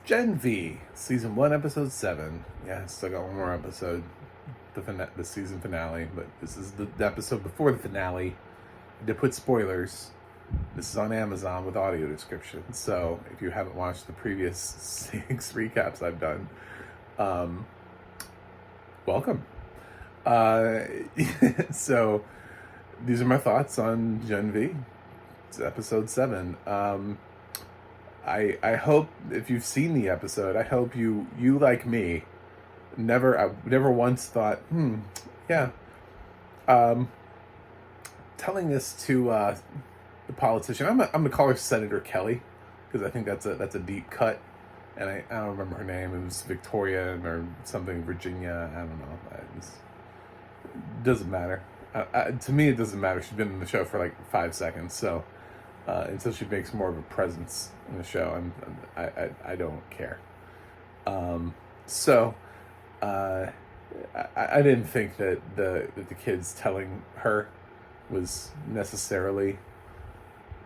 Gen V, Season 1, Episode 7. Yeah, still got one more episode, the season finale, but this is the episode before the finale. To put spoilers, this is on Amazon with audio description, so if you haven't watched the previous 6 recaps I've done, welcome. So, these are my thoughts on Gen V. It's Episode 7. I hope if you've seen the episode, I hope you like me, never once thought, yeah, telling this to the politician. I'm gonna call her Senator Kelly because I think that's a deep cut, and I don't remember her name. It was Victoria or something, Virginia. I don't know. It doesn't matter. To me, it doesn't matter. She's been in the show for like 5 seconds, so. Until she makes more of a presence in the show, I don't care. I didn't think that the kids telling her was necessarily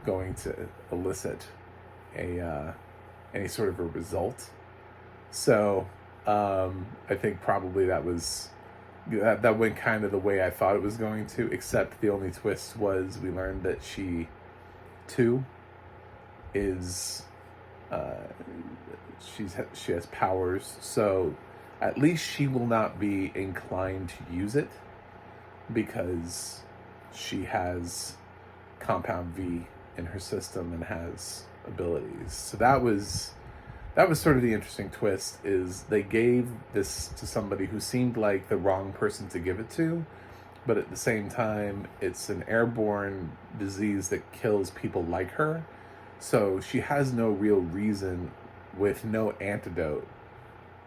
going to elicit any sort of a result. So I think probably that went kind of the way I thought it was going to. Except the only twist was we learned that she too is she has powers, so at least she will not be inclined to use it because she has compound V in her system and has abilities. So that was sort of the interesting twist, is they gave this to somebody who seemed like the wrong person to give it to, but at the same time, it's an airborne disease that kills people like her. So she has no real reason, with no antidote,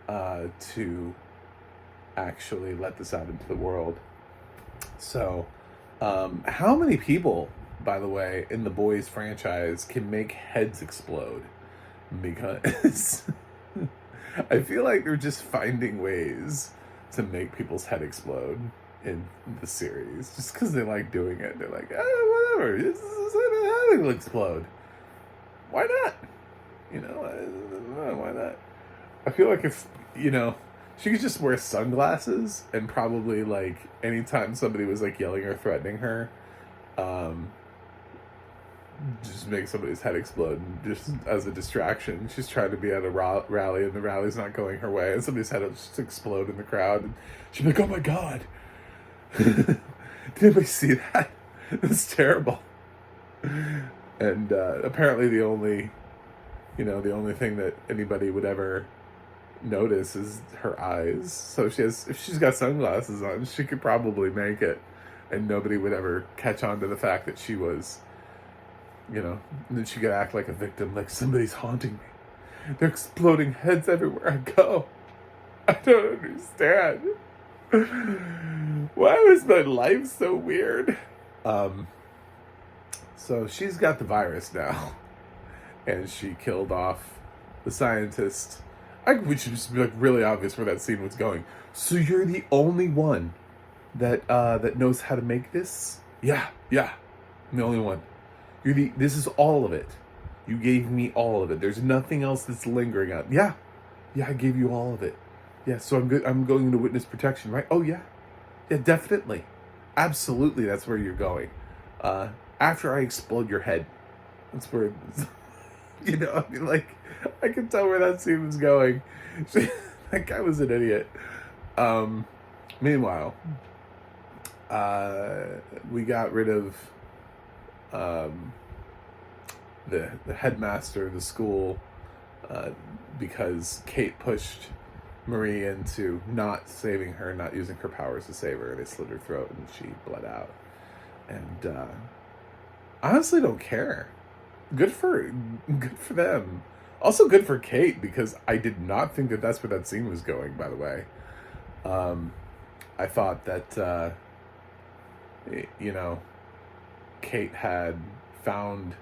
to actually let this out into the world. So, how many people, by the way, in the Boys franchise can make heads explode? Because I feel like they're just finding ways to make people's head explode in the series, just because they like doing it. They're like, whatever, this is it'll explode. Why not? Why not? I feel like if, she could just wear sunglasses and probably, like, anytime somebody was, like, yelling or threatening her, just make somebody's head explode, and just as a distraction. She's trying to be at a rally, and the rally's not going her way, and somebody's head will just explode in the crowd, and she'd be like, oh my god. Did anybody see that? It's terrible. And apparently the only thing that anybody would ever notice is her eyes. So if she's got sunglasses on, she could probably make it, and nobody would ever catch on to the fact that she was, and then she could act like a victim, like somebody's haunting me. They're exploding heads everywhere I go. I don't understand. Why was my life so weird? So she's got the virus now, and she killed off the scientist. We should just be like really obvious where that scene was going. So you're the only one that knows how to make this? Yeah, I'm the only one. This is all of it. You gave me all of it. There's nothing else that's lingering out. Yeah, I gave you all of it. Yeah, so I'm good. I'm going into witness protection, right? Oh yeah, definitely, absolutely. That's where you're going. After I explode your head, that's where. I could tell where that scene was going. That guy was an idiot. Meanwhile, we got rid of the headmaster of the school because Kate pushed Marie into not saving her, not using her powers to save her. They slit her throat and she bled out. And I honestly don't care. Good for them. Also good for Kate, because I did not think that that's where that scene was going, by the way. I thought that, Kate had found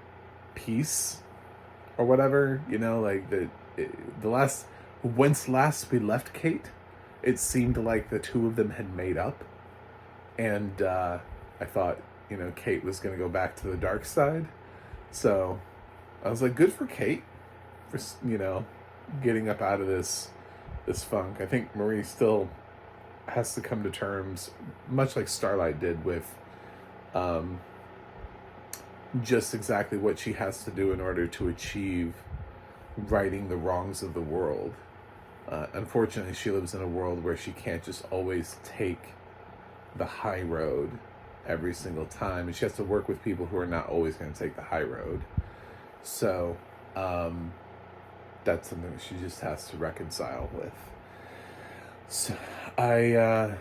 peace or whatever, once last we left Kate, it seemed like the two of them had made up. And I thought, Kate was going to go back to the dark side. So I was like, good for Kate for, getting up out of this funk. I think Marie still has to come to terms, much like Starlight did, with just exactly what she has to do in order to achieve righting the wrongs of the world. Unfortunately, she lives in a world where she can't just always take the high road every single time, and she has to work with people who are not always going to take the high road. So that's something that she just has to reconcile with. So I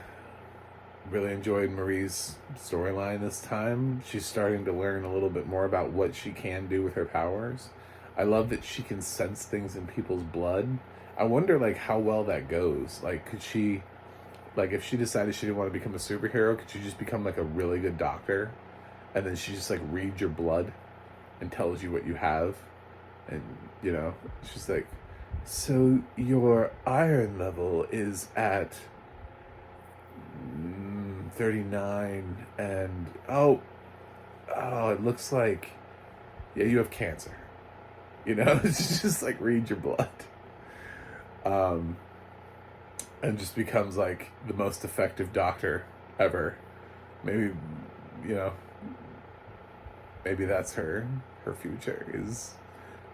really enjoyed Marie's storyline this time. She's starting to learn a little bit more about what she can do with her powers. I love that she can sense things in people's blood. I wonder, like, how well that goes. Like, could she, like, if she decided she didn't want to become a superhero, could she just become, like, a really good doctor? And then she just, like, reads your blood and tells you what you have. And, you know, she's like, so your iron level is at 39, and oh, it looks like, yeah, you have cancer. You know, it's just like, read your blood. And just becomes like the most effective doctor ever. Maybe, you know, maybe that's her future, is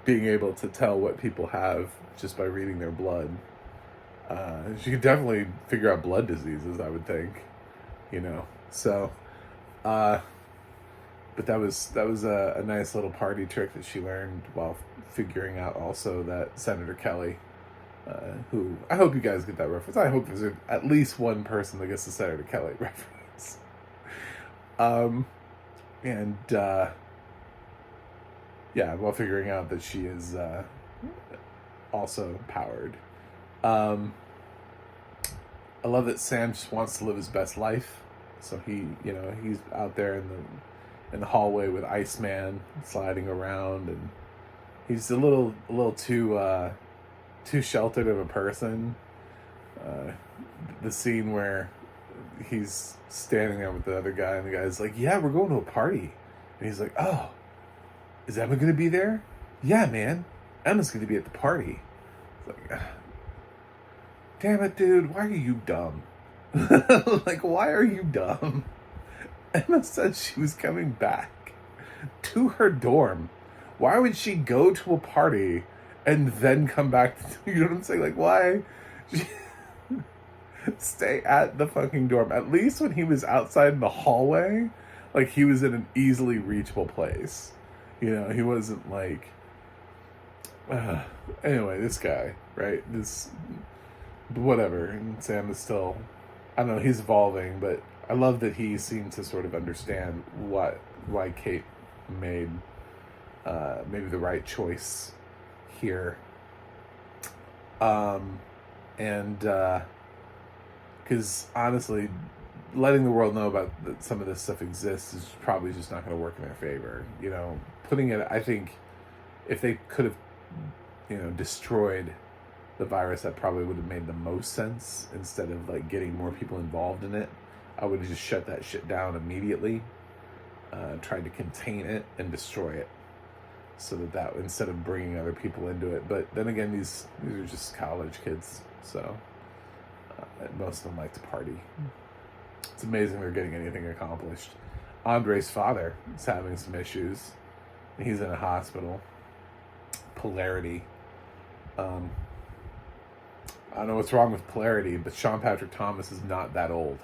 being able to tell what people have just by reading their blood. She could definitely figure out blood diseases, I would think, you know. So, but that was a nice little party trick that she learned while figuring out also that Senator Kelly, who, I hope you guys get that reference. I hope there's at least one person that gets the Senator Kelly reference. Yeah, while figuring out that she is also powered. I love that Sam just wants to live his best life. So he's out there in the hallway with Iceman sliding around, and he's a little too sheltered of a person. The scene where he's standing there with the other guy, and the guy's like, "Yeah, we're going to a party," and he's like, "Oh, is Emma going to be there?" "Yeah, man, Emma's going to be at the party." It's like, damn it, dude, why are you dumb? Like, why are you dumb? Emma said she was coming back to her dorm. Why would she go to a party and then come back to, you know what I'm saying? Like, why? Stay at the fucking dorm. At least when he was outside in the hallway, like, he was in an easily reachable place. You know, he wasn't like... anyway, this guy, right? This... Whatever. And Sam is still... I don't know, he's evolving, but I love that he seemed to sort of understand why Kate made maybe the right choice here. Because honestly, letting the world know about that some of this stuff exists is probably just not going to work in their favor. You know, putting it, I think, if they could have, you know, destroyed the virus, that probably would have made the most sense. Instead of like getting more people involved in it, I would have just shut that shit down immediately, tried to contain it and destroy it, so that instead of bringing other people into it. But then again, these are just college kids, so most of them like to party. It's amazing they're getting anything accomplished. Andre's father is having some issues. He's in a hospital. Polarity. I don't know what's wrong with Polarity, but Sean Patrick Thomas is not that old.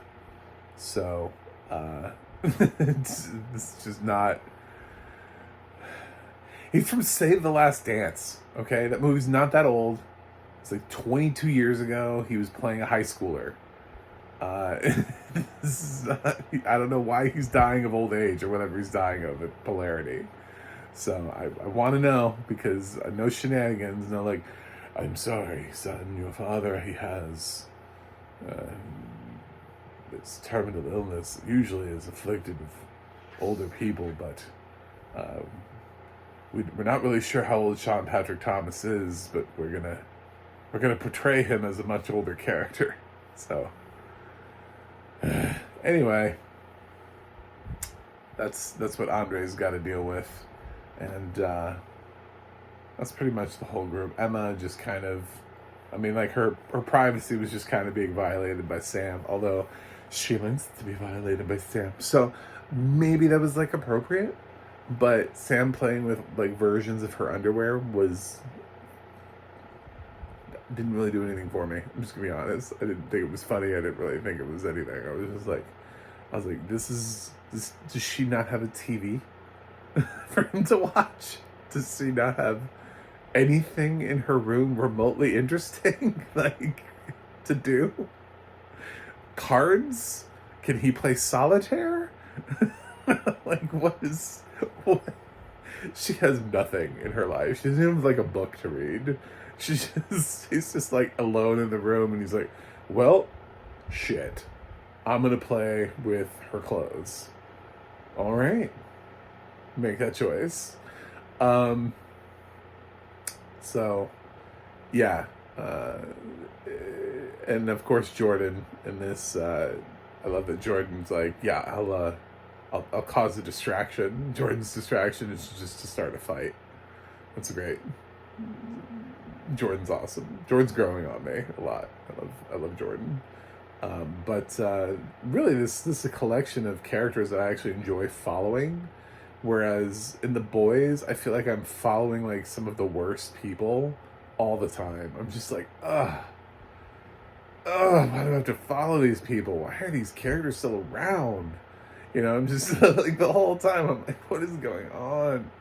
So, it's just not... He's from Save the Last Dance, okay? That movie's not that old. It's like 22 years ago. He was playing a high schooler. This is not, I don't know why he's dying of old age or whatever he's dying of at Polarity. So I want to know, because I know shenanigans. And they're like, "I'm sorry, son, your father, he has this terminal illness. Usually is afflicted with older people, but we're not really sure how old Sean Patrick Thomas is, but we're gonna portray him as a much older character." So anyway, that's what Andre's got to deal with, and That's pretty much the whole group. Emma just kind of, I mean, like her privacy was just kind of being violated by Sam, although she likes to be violated by Sam. So maybe that was like appropriate, but Sam playing with like versions of her underwear didn't really do anything for me. I'm just gonna be honest. I didn't think it was funny. I didn't really think it was anything. I was like, this. Does she not have a TV for him to watch? Does she not have anything in her room remotely interesting, like, to do? Cards? Can he play solitaire? Like, what? She has nothing in her life. She doesn't have like a book to read. He's just like alone in the room, and he's like, well, shit, I'm gonna play with her clothes. All right, make that choice. So yeah, and of course Jordan in this. I love that Jordan's like, yeah, I'll cause a distraction. Jordan's distraction is just to start a fight. That's great. Jordan's awesome. Jordan's growing on me a lot. I love Jordan. But really, this is a collection of characters that I actually enjoy following. Whereas in The Boys, I feel like I'm following like some of the worst people all the time. I'm just like, why do I have to follow these people? Why are these characters still around? You know, I'm just like the whole time I'm like, what is going on?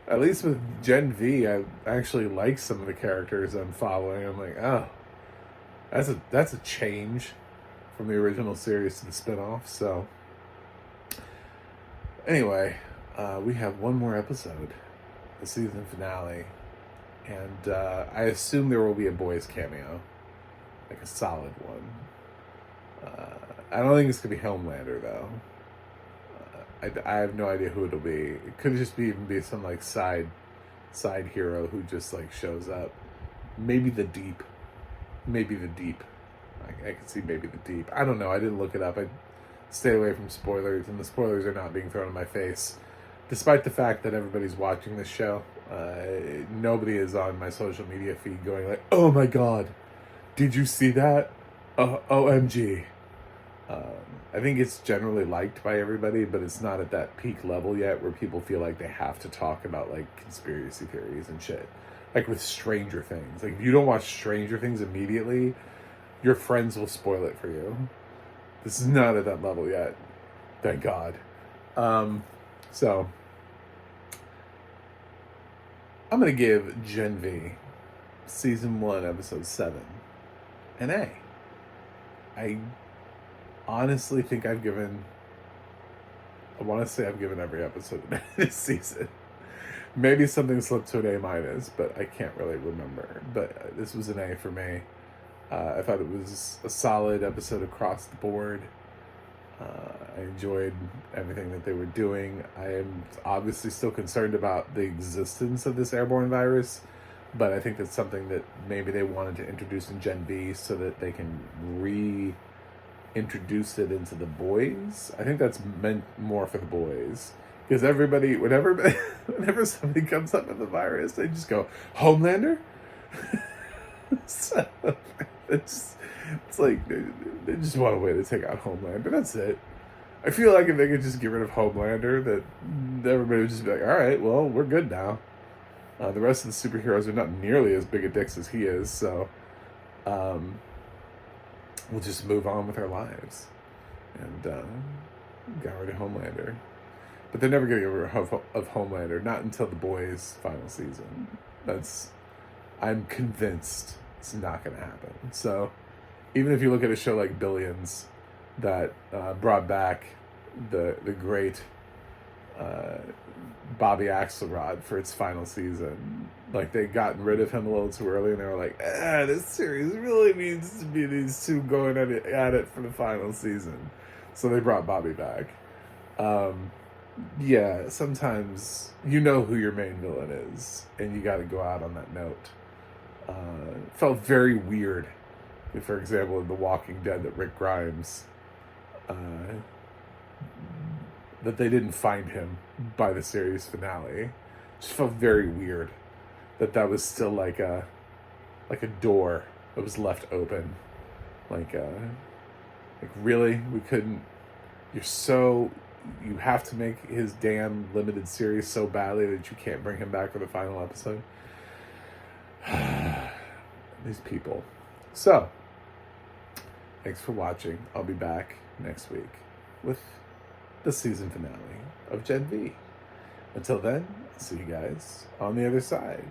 At least with Gen V, I actually like some of the characters I'm following. I'm like, oh, that's a change from the original series to the spinoff. So anyway, we have one more episode, the season finale, and I assume there will be a Boys cameo, like a solid one. I don't think it's gonna be Homelander though. I have no idea who it'll be. It could just even be some like side hero who just like shows up. Maybe the Deep. I could see maybe the Deep. I don't know. I didn't look it up. I stayed away from spoilers, and the spoilers are not being thrown in my face, despite the fact that everybody's watching this show. Nobody is on my social media feed going like, "Oh my god, did you see that? OMG." I think it's generally liked by everybody, but it's not at that peak level yet where people feel like they have to talk about like conspiracy theories and shit. Like with Stranger Things. Like if you don't watch Stranger Things immediately, your friends will spoil it for you. This is not at that level yet. Thank God. So I'm gonna give Gen V season 1, episode 7 an A. I honestly think I want to say I've given every episode this season. Maybe something slipped to an A-, but I can't really remember. But this was an A for me. I thought it was a solid episode across the board. I enjoyed everything that they were doing. I am obviously still concerned about the existence of this airborne virus, but I think that's something that maybe they wanted to introduce in Gen V so that they can reintroduce it into the Boys. I think that's meant more for the Boys. Because everybody, whenever somebody comes up with the virus, they just go, Homelander? So, it's like, they just want a way to take out Homelander. That's it. I feel like if they could just get rid of Homelander, that everybody would just be like, alright, well, we're good now. The rest of the superheroes are not nearly as big a dicks as he is, so we'll just move on with our lives. And got rid of Homelander. But they're never going to get rid of Homelander, not until the Boys' final season. I'm convinced it's not going to happen. So, even if you look at a show like Billions, that brought back the great Bobby Axelrod for its final season, like they gotten rid of him a little too early, and they were like, this series really needs to be these two going at it for the final season. So they brought Bobby back. Yeah, sometimes you know who your main villain is, and you got to go out on that note. It felt very weird, for example, in The Walking Dead, that Rick Grimes, that they didn't find him by the series finale. Just felt very weird that was still like a door that was left open. Like really, we couldn't. You have to make his damn limited series so badly that you can't bring him back for the final episode. These people. So, thanks for watching. I'll be back next week with the season finale of Gen V. Until then, I'll see you guys on the other side.